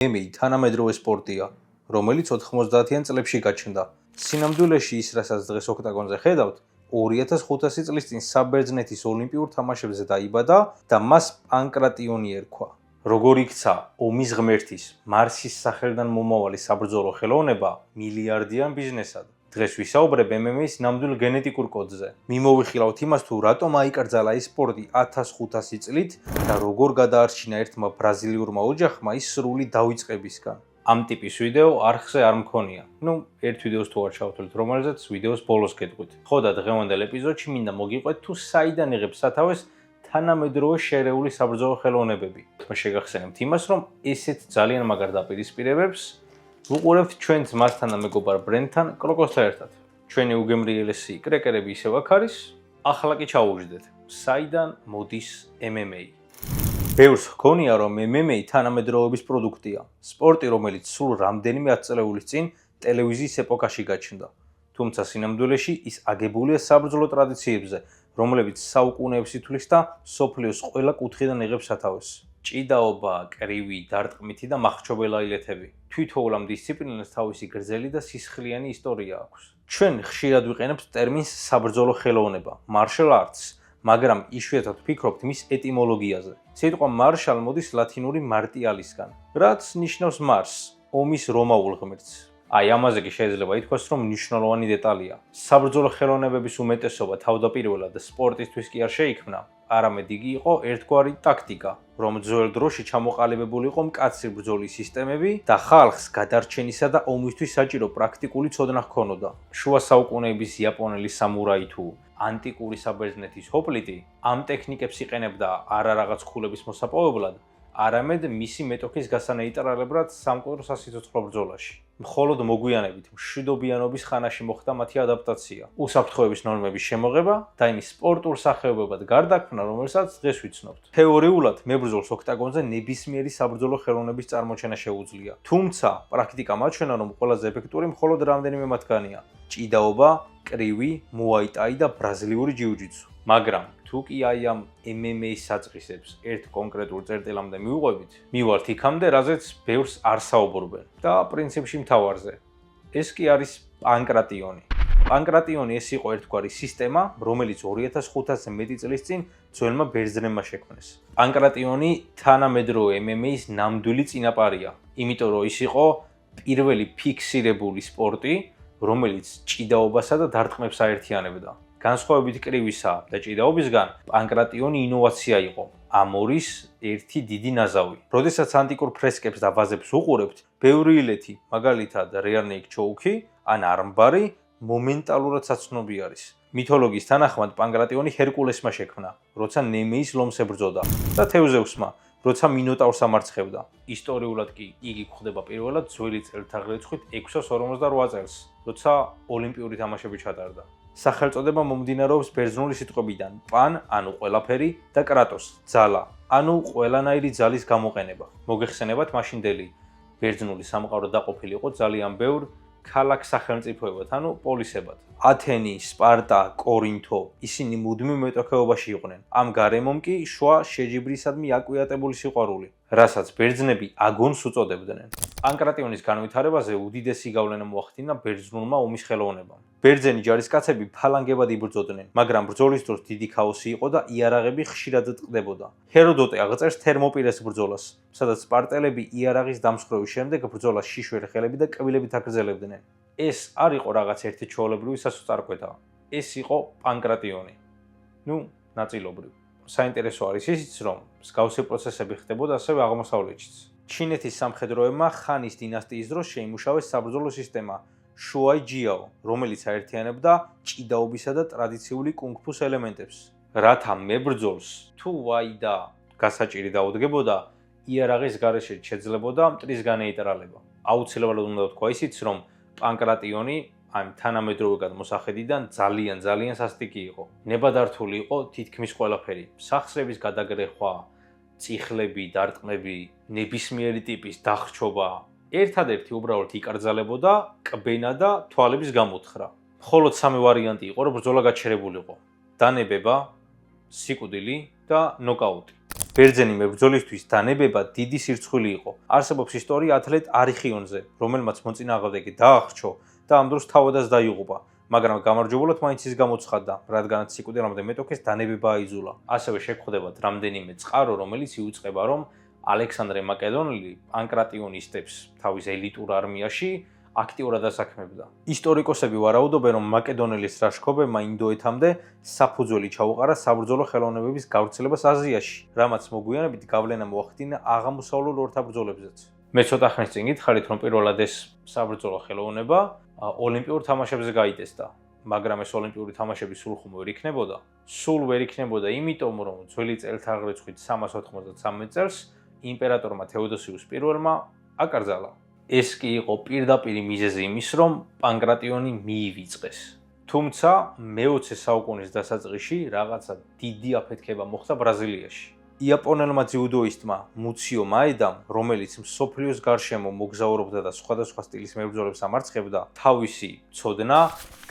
MMA თანამედროვე სპორტია, რომელიც 90-იან წლებში გაჩნდა. სინამდვილეში ის, რასაც დღეს ოქტაგონზე ხედავთ, 2500 წლის წინ საბერძნეთის ოლიმპიურ თამაშებზე დაიბადა და მას პანკრატიონი ერქვა. როგორ იქცა ომის ღმერთის, მარსის სახელიდან მომავალი საბრძოლო ხელოვნება მილიარდიან ბიზნესად. დღეს ვისაუბრებ MMA-ის ნამდვილ გენეტიკურ კოდზე. მიმოვიხილავთ იმას, თუ რატომ აიკრძალა ეს სპორტი 1500 წლით და როგორ გადაარჩინა ერთმა ბრაზილიურმა ოჯახმა ის სრული დავიწყებისგან. ამ ტიპის ვიდეო არხზე არ მქონია. ერთ ვიდეოს თუ არ ჩავთვლით, რომელზეც ვიდეოს ბოლოს გეტყვით. ხო და დღევანდელ ეპიზოდში მინდა მოგიყვეთ თუ საიდან იღებს სათავეს თანამედროვე შერეული საბრძოლო ხელოვნებები. შეგახსენებთ იმას, რომ ესეთ ძალიან მაგარ დაპირისპირებებს ვუყურებთ ჩვენ ძმასთან და მეგობარ ბრენდთან კროკოსთან ერთად. ჩვენი უგემრიელესი კრეკერები ისევ აქ არის, ახლა კი ჩაუვიждეთ. საიდან მოდის MMA? ბევრს ჰგონია, რომ MMA თანამედროვეობის პროდუქტია. სპორტი, რომელიც სულ რამდენიმე ათწლეულის წინ ტელევიზიის ეპოქაში გაჩნდა. თუმცა სინამდვილეში ის აგებულია საბრძოლო ტრადიციებზე, რომლებიც საუკუნეებს ითვლის და სოფლიოს ყველა კუთხიდან იღებს სათავეს. ჭიდაობა, კრივი, დარტყმითი და მახრჩობელაილეთები. თვითოულ ამ დისციპლინას თავისი გრძელი და სისხლიანი ისტორია აქვს. ჩვენ ხშირად ვიყენებთ ტერმინს საბრძოლო ხელოვნება, martial arts, მაგრამ იშვიათად ვფიქრობთ მის ეტიმოლოგიაზე. სიტყვა martial მოდის ლათინური martialisგან, რაც ნიშნავს mars, ომის რომაულ ღმერთს. ამაზე კი შეიძლება ითქვას, რომ მნიშვნელოვანი დეტალია. საბრძოლო ხელოვნებების უმეტესობა თავდაპირველად სპორტისთვის კი არ შეიქმნა, არამედ იგი იყო ერთგვარი ტაქტიკა, რომ ძველ დროში ჩამოყალიბებული იყო მკაცრი ბრძოლის სისტემები და ხალხს გადარჩენისა და ომისთვის საჭირო პრაქტიკული ცოდნა ჰქონოდა. შუა საუკუნეების იაპონელი სამურაი თუ ანტიკური საბერძნეთის ჰოპლიტი ამ ტექნიკებს იყენებდა არა რაღაც ქულების მოსაპოვებლად, არამედ მისი მეტოქის გასანეიტრალებლად სამკვდრო სასიცოცხლო ბრძოლაში. მხოლოდ მოგვიანებით მშვიდობიანობის ხანაში მოხდა მათი ადაპტაცია, უსაფრთხოების ნორმების შემოღება და იმის სპორტულ სახეობებად გარდაქმნა, რომელსაც დღეს ვიცნობთ. თეორიულად მებრძოლს ოქტაგონზე ნებისმიერი საბრძოლო ხელოვნების წარმოჩენა შეუძლია. თუმცა პრაქტიკა მაჩვენა, რომ ყველაზე ეფექტური მხოლოდ რამდენიმე მათგანია: ჭიდაობა, კრივი, მუაი-ტაი და ბრაზილიური ჯიუ-ჯიტსუ. მაგრამ თუ კი ამ MMA-ის საწყისებს ერთ კონკრეტულ წერტილამდე მივუყვებით, მივალთ იქამდე, რაზეც ბევრს არ საუბრობენ და პრინციპში მთავარზე. ეს კი არის პანკრატიონი. პანკრატიონი ეს იყო ერთგვარი სისტემა, რომელიც 2500-ზე მეტი წლის წინ ძველმა ბერძნებმა შექმნეს. პანკრატიონი თანამედროვე MMA-ის ნამდვილი წინაპარია, იმიტომ რომ ის იყო პირველი ფიქსირებული სპორტი, რომელიც ჭიდაობასა და დარტყმებს აერთიანებდა. განსხვავებით კრივისა და ჭიდაობისგან, პანკრატიონი ინოვაცია იყო, ამ ორის ერთი დიდი ნაზავი. როდესაც ანტიკურ ფრესკებს და ვაზებს უყურებთ, ბევრი ილეთი, მაგალითად rear naked choke ან armbar-ი მომენტალურად საცნობი არის. მითოლოგიის თანახმად პანკრატიონი ჰერკულესმა შექმნა, როცა ნემეის ლომს ებრძოდა და თევზევსმა, როცა მინოტავრს ამარცხებდა. ისტორიულად კი იგი გვხვდება პირველად ძველი წელთაღრიცხვით 658 წელს, როცა ოლიმპიური თამაშები ჩატარდა. სახელწოდება მომდინარეობს ბერძნული სიტყვებიდან პან, ანუ ყველაფერი და კრატოს, ძალა, ანუ ყველანაირი ძალის გამოყენება. მოგეხსენებათ მაშინდელი ბერძნული სამყარო დაყოფილი იყო ძალიან ბევრ ქალაქ სახელმწიფოებად, ანუ პოლისებად. ათენი, სპარტა, კორინთო, ისინი მუდმივ მეტოქეობაში იყვნენ. ამ გარემომ კი შვა შეჯიბრისადმი აკვიატებული სიყვარული, რასაც ბერძნები აგონს უწოდებდნენ. პანკრატიონის განვითარებაზე უდიდესი გავლენა მოახდინა ბერძნულმა ომის ხელოვნებამ. ბერძენი ჯარისკაცები ფალანგებად იბრძოდნენ, მაგრამ ბრძოლის დროს დიდი ქაოსი იყო და იარაღები ხშირად ტყდებოდა. ჰეროდოტე აღწერს თერმოპილეს ბრძოლას, სადაც სპარტელები იარაღის დამსხვრევის შემდეგ ბრძოლას შიშველი ხელები და კბილებით აგრძელებდნენ. ეს არ იყო რაღაც ერთი ჩვეულებრივი სასოწარკვეთა, ეს იყო პანკრატიონი. ნაწილობრივ. საინტერესო არის ისიც, რომ მსგავსი პროცესები ხდებოდა ასევე აღმოსავლეთშიც. ჩინეთის სამხედროებმა ხანის დინასტიის დროს შეიმუშავეს საბრძოლო სისტემა შუაი-ჯიაო, რომელიც აერთიანებდა ჭიდაობისა და ტრადიციული კუნგ-ფუს ელემენტებს. რათა მებრძოლს თუ ვაი და გასაჭირი დაუდგებოდა, იარაღის გარეშე შეძლებოდა მტრის განეიტრალება. აუცილებლად უნდა ვთქვა ისიც, რომ პანკრატიონი ამ თანამედროვე გადმოსახედიდან ძალიან სასტიკი იყო. ნებადართული იყო თითქმის ყველაფერი: სახსრების გადაგრეხვა, წიხლები, დარტყმები, ნებისმიერი ტიპის დახრჩობა. ერთადერთი უბრალოდ იკრძალებოდა კბენა და თვალების გამოთხრა. მხოლოდ სამი ვარიანტი იყო, რომ ბრძოლა გაჩერებულიყო: დანებება, სიკვდილი და ნოკაუტი. ბერძენი მებრძოლისთვის დანებება დიდი სირცხვილი იყო. არსებობს ისტორია ათლეტ არიხიონზე, რომელმაც მოწინააღმდეგე დაახრჩო და ამ დროს თავადაც დაიღუპა, მაგრამ გამარჯვებულად მაინც ის გამოცხადდა, რადგანაც სიკვდილამდე მეტოქეს დანებება აიძულა. ასევე შეგხვდებათ რამდენიმე წყარო, რომელიც იუწყება, რომ ალექსანდრე მაკედონელი პანკრატიონისტებს თავის ელიტურ არმიაში აქტიურად ასაქმებდა. ისტორიკოსები ვარაუდობენ, რომ მაკედონელის ლაშქრობებმა ინდოეთამდე საფუძველი ჩაუყარა საბრძოლო ხელოვნებების გავრცელებას აზიაში, რამაც მოგვიანებით გავლენა მოახდინა აღმოსავლურ ორთაბრძოლებზეც. მე ცოტა ხნის წინ გითხარით, რომ პირველად ეს საბრძოლო ხელოვნება ოლიმპიურ თამაშებზე გაიტესტა, მაგრამ ეს ოლიმპიური თამაშები სულხომ ვერ იქნებოდა. სულ ვერ იქნებოდა, იმიტომ რომ ძველი წელთაღრიცხვით 393 წელს იმპერატორმა თეოდოსიუს პირველმა აკრძალა. ეს კი იყო პირდაპირ მიზეზი იმის, რომ პანკრატიონი მიივიწყეს. თუმცა მე-20 საუკუნის დასაწყისში რაღაცა დიდი აფეთქება მოხდა ბრაზილიაში. იაპონელმა ძიუდოისტმა მუციო მაედამ, რომელიც მსოფლიოს გარშემო მოგზაურობდა და სხვადასხვა სტილის მებრძოლებს ამარცხებდა, თავისი ცოდნა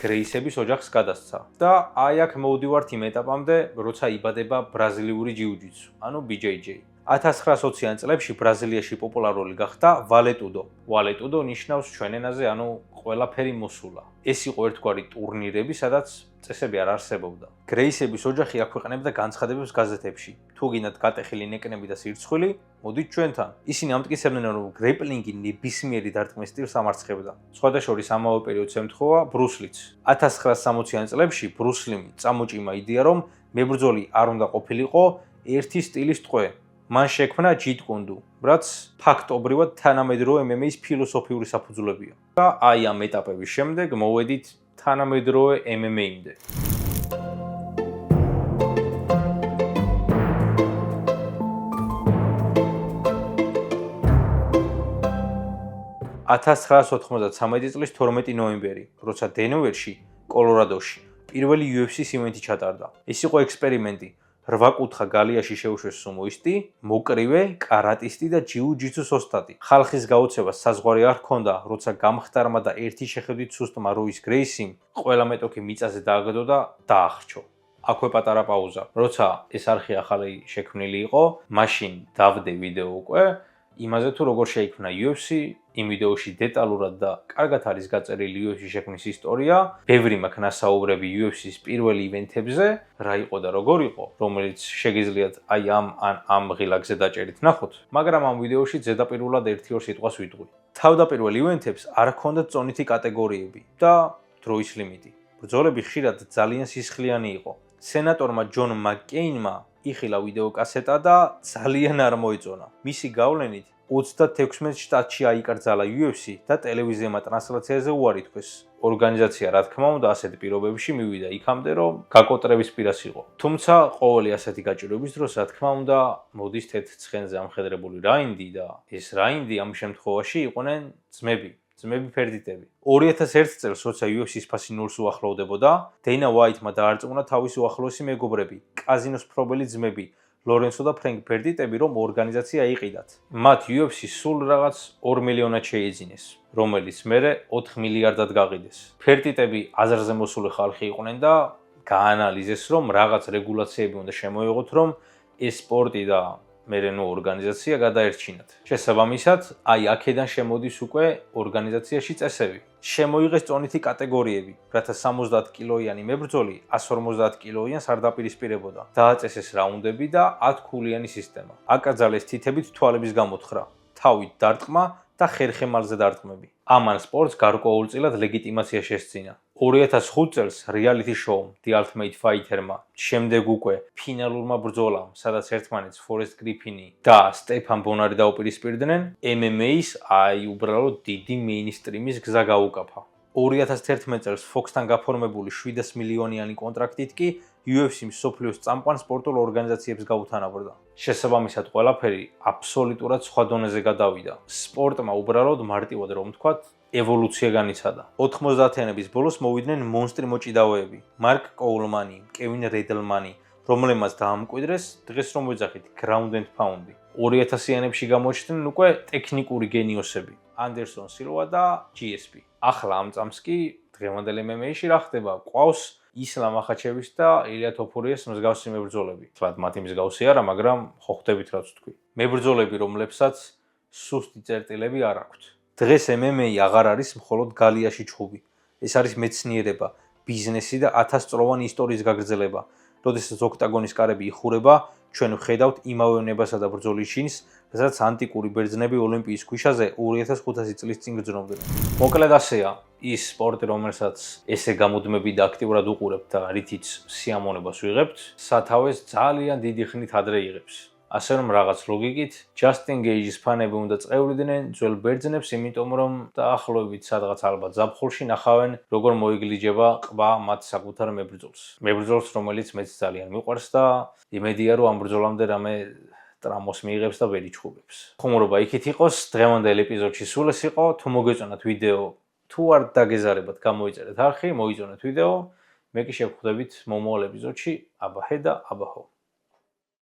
გრეისების ოჯახს გადასცა. და აი აქ მოვდივართ იმ ეტაპამდე, როცა იბადება ბრაზილიური ჯიუ-ჯიტსუ, ანუ BJJ. 1920-იან წლებში ბრაზილიაში პოპულარული გახდა ვალეტუდო. ვალეტუდო ნიშნავს ჩვენ ენაზე, ანუ ყველაფერი მოსულა. ეს იყო ერთგვარი ტურნირები, სადაც წესები არ არსებობდა. გრეისების ოჯახი აქვეყნებდა განცხადებებს გაზეთებში. თუ გინდათ გატეხილი ნეკნები და სირცხვილი, მოდით ჩვენთან. ისინი ამტკიცებდნენ, რომ გრეპლინგი ნებისმიერი დარტყმის სტილს ამარცხებდა. სხვადასხვა ამავე პერიოდს ემთხვევა ბრუსლიც. 1960-იან წლებში ბრუსლიმ წამოჭიმა იდეა, რომ მებრძოლი არ უნდა ყოფილიყო ერთი სტილის ტყვე. მან შექმნა ჯიტ-კუნდუ, რაც ფაქტობრივად თანამედროვე MMA-ის ფილოსოფიური საფუძვლებია. და აი ამ ეტაპების შემდეგ მოვედით თანამედროვე MMA-მდე. 1993 წლის 12 ნოემბერი, როცა დენვერში, კოლორადოში, პირველი UFC-ის ივენთი ჩატარდა. ეს იყო ექსპერიმენტი. 8 კუთხა გალიაში შეუშვეს სუმოისტი, მოკრივე, კარატისტი და ჯიუ-ჯიტსუს ოსტატი. ხალხის გაოცებას საზღვარი არ ჰქონდა, როცა გამხდარმა და ერთი შეხედვით სუსტმა როის გრეისიმ ყველა მეტოქი მიწაზე დააგდო და დაახრჩო. აქვე პატარა პაუზა. როცა ეს არხი ახალი შექმნილი იყო, მაშინ დავდე ვიდეო უკვე იმაზე თუ როგორ შეიქმნა UFC, იმ ვიდეოში დეტალურად და კარგად არის გაწერილი UFC შექმნის ისტორია, ბევრი მაქვს ნასაუბრები UFC-ის პირველ ივენთებზე, რა იყო და როგორ იყო, რომელიც შეგიძლიათ აი ამ ღილაკზე დაჭერით ნახოთ, მაგრამ ამ ვიდეოში ზედაპირულად 1-2 სიტყვას ვიტყვი. თავდაპირველ ივენთებს არ ჰქონდათ წონითი კატეგორიები და დროის ლიმიტი. ბრძოლები ხშირად ძალიან სისხლიანი იყო. სენატორმა ჯონ მაკკეინმა იხილა ვიდეოკასეტა და ძალიან არ მოეწონა. მისი გავლენით 36 შტატში აიკრძალა UFC და ტელევიზიამა ტრანსლაციაზე უარი თქვეს. ორგანიზაცია რა თქმა უნდა ასეთ პირობებში მივიდა იქამდე, რომ გაკოტრების პირას იყო. თუმცა ყოველი ასეთი გაჭირვების დროს რა თქმა უნდა მოდის თეთრ ცხენზე ამხედრებული რაინდი და ეს რაინდი ამ შემთხვევაში იყვნენ ძმები ფერდიტები. 2001 წელს, როცა UFC-ის ფასი 0-ს უახლოვდებოდა, დეინა უაიტმა დაარწმუნა თავისი უახლოესი მეგობრები, კაზინოს მფლობელი ძმები, ლორენსო და ფრენკ ფერდიტები, რომ ორგანიზაცია იყიდათ. მათ UFC-ს სულ რაღაც 2 მილიონად შეეძინეს, რომელიც მერე 4 მილიარდად გაყიდეს. ფერდიტები აზრზე მოსული ხალხი იყვნენ და გაანალიზეს, რომ რაღაც რეგულაციები უნდა შემოიღოთ, რომ ეს სპორტი და მერე ორგანიზაცია გადაერჩინათ. შესაბამისად, აი აქედან შემოდის უკვე ორგანიზაციაში წესები. შემოიღეს წონითი კატეგორიები, რათა 70 კილოიანი მებრძოლი 150 კილოიანს არ დაპირისპირებოდა. დააწესეს რაუნდები და 10 ქულიანი სისტემა. აკრძალეს თითებით თვალების გამოთხრა, თავით დარტყმა და ხერხემალზე დარტყმები. ამან სპორტს გარკვეულწილად ლეგიტიმაცია შესძინა. 2005 წელს რეალიტი შოუმ The Ultimate Fighter-მა, შემდეგ უკვე ფინალურმა ბრძოლამ, სადაც ერთმანეთს ფორესტ გრიფინი და სტეფან ბონარი დაუპირისპირდნენ, MMA-ის აი უბრალოდ დიდი მეინსტრიმის გზა გაუკაფა. 2011 წელს Fox-თან გაფორმებული 700 მილიონიანი კონტრაქტით კი UFC მსოფლიოს წამყვან სპორტულ ორგანიზაციებს გაუთანაბრდა. შესაბამისად, ყველაფერი აბსოლუტურად სხვა დონეზე გადავიდა. სპორტმა უბრალოდ მარტივად რომ ვთქვათ, ევოლუცია განიცადა. 90-იანების ბოლოს მოვიდნენ მონსტრი მოჭიდავეები, მარკ კოულმანი, კევინ რედლმანი, რომლებმაც დაამკვიდრეს დღეს რომ ვეძახით ground and pound-ი. 2000-იანებში გამოჩნდნენ უკვე ტექნიკური გენიოსები, Anderson Silva და GSP. ახლა ამ წამს კი დღევანდელ MMA-ში რა ხდება? ყავს ისლამ ახაჩევის და ილია თოფურიას მსგავსი მებრძოლები. თლად მათი მსგავსი არა, მაგრამ ხო ხვდებით რაც ვთქვი. მებრძოლები, რომლებსაც სუსტი წერტილები არ აქვთ. დღეს MMA აღარ არის მხოლოდ გალიაში ჩხუბი. ეს არის მეცნიერება, ბიზნესი და 1000-წლოვანი ისტორიის გაგრძელება. როდესაც ოქტაგონის კარები იხურება, ჩვენ ვხედავთ იმავე ნებასა და ბრძოლის შინს, რასაც ანტიკური ბერძნები ოლიმპიის ქვიშაზე 2500 წლის წინ გრძნობდნენ. მოკლედ ასეა ის სპორტი, რომელსაც ესე გამუდმებით და აქტიურად უყურებთ და რითიც სიამოვნებას ვიღებთ, სათავეს ძალიან დიდი ხნით ადრე იღებს. ასე რომ რაღაც ლოგიკით, Justin Gage-ის ფანები უნდა წევლიდნენ ძველ ბერძნებს, იმიტომ რომ დაახლოებით სადღაც ალბათ ზაფხულში ნახავენ, როგორ მოიგლიჯება ყბა მათ საკუთარ მებრძოლს. მებრძოლს, რომელიც მეც ძალიან მიყვარს და იმედია, რომ ამ ბრძოლამდე რამე ტრამოს მიიღებს და ვერ იჩხუბებს. ხუმრობა იქით იყოს, დღევანდელ ეპიზოდში სულ ეს იყო. თუ მოგეწონათ ვიდეო, თუ არ დაგეზარებათ, გამოიწერეთ არხი, მოიწონეთ ვიდეო. მე კი შევხვდებით მომავალ ეპიზოდში. აბა ჰე და აბა ჰო.